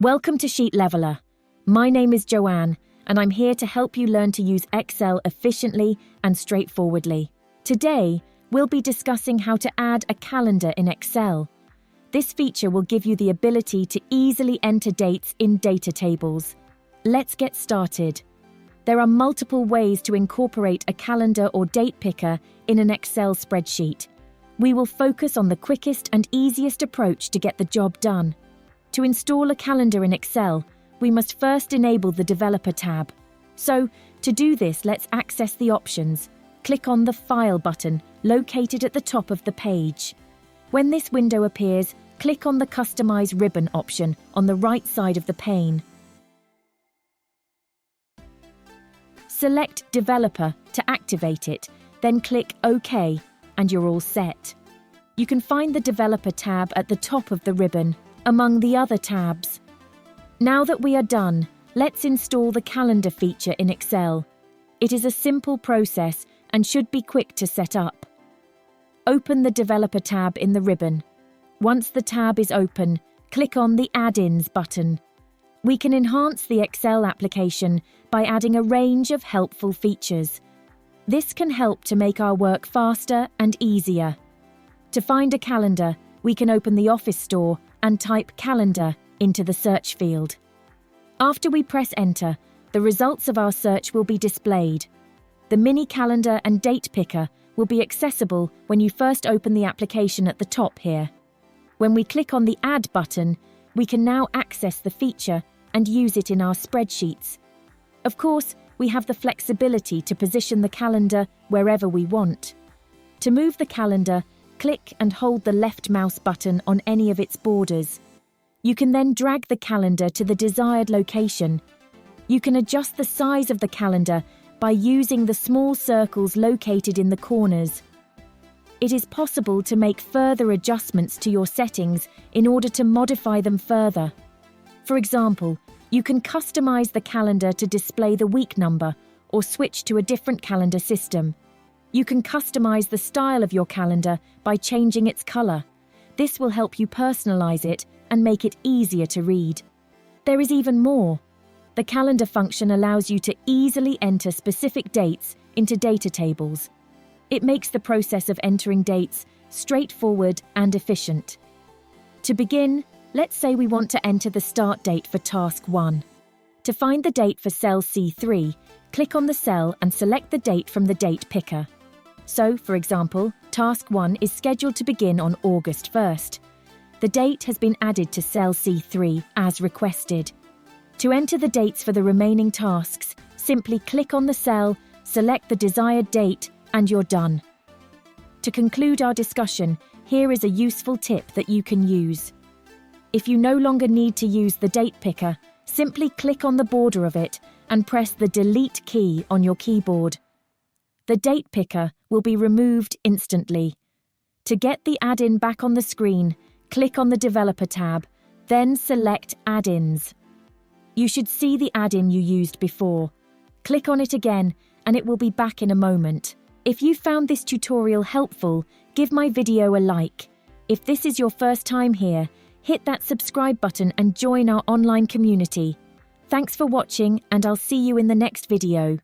Welcome to Sheet Leveler. My name is Joanne, and I'm here to help you learn to use Excel efficiently and straightforwardly. Today, we'll be discussing how to add a calendar in Excel. This feature will give you the ability to easily enter dates in data tables. Let's get started. There are multiple ways to incorporate a calendar or date picker in an Excel spreadsheet. We will focus on the quickest and easiest approach to get the job done. To install a calendar in Excel, we must first enable the Developer tab. So, to do this, let's access the options. Click on the File button located at the top of the page. When this window appears, click on the Customize Ribbon option on the right side of the pane. Select Developer to activate it, then click OK, and you're all set. You can find the Developer tab at the top of the ribbon, among the other tabs. Now that we are done, let's install the calendar feature in Excel. It is a simple process and should be quick to set up. Open the Developer tab in the ribbon. Once the tab is open, click on the Add-ins button. We can enhance the Excel application by adding a range of helpful features. This can help to make our work faster and easier. To find a calendar, we can open the Office Store and type Calendar into the search field. After we press Enter, the results of our search will be displayed. The mini calendar and date picker will be accessible when you first open the application at the top here. When we click on the Add button, we can now access the feature and use it in our spreadsheets. Of course, we have the flexibility to position the calendar wherever we want. To move the calendar, click and hold the left mouse button on any of its borders. You can then drag the calendar to the desired location. You can adjust the size of the calendar by using the small circles located in the corners. It is possible to make further adjustments to your settings in order to modify them further. For example, you can customize the calendar to display the week number or switch to a different calendar system. You can customize the style of your calendar by changing its color. This will help you personalize it and make it easier to read. There is even more. The calendar function allows you to easily enter specific dates into data tables. It makes the process of entering dates straightforward and efficient. To begin, let's say we want to enter the start date for Task 1. To find the date for cell C3, click on the cell and select the date from the date picker. So, for example, Task 1 is scheduled to begin on August 1st. The date has been added to cell C3 as requested. To enter the dates for the remaining tasks, simply click on the cell, select the desired date, and you're done. To conclude our discussion, here is a useful tip that you can use. If you no longer need to use the date picker, simply click on the border of it and press the Delete key on your keyboard. The date picker will be removed instantly. To get the add-in back on the screen, click on the Developer tab, then select Add-ins. You should see the add-in you used before. Click on it again and it will be back in a moment. If you found this tutorial helpful, give my video a like. If this is your first time here, hit that subscribe button and join our online community. Thanks for watching, and I'll see you in the next video.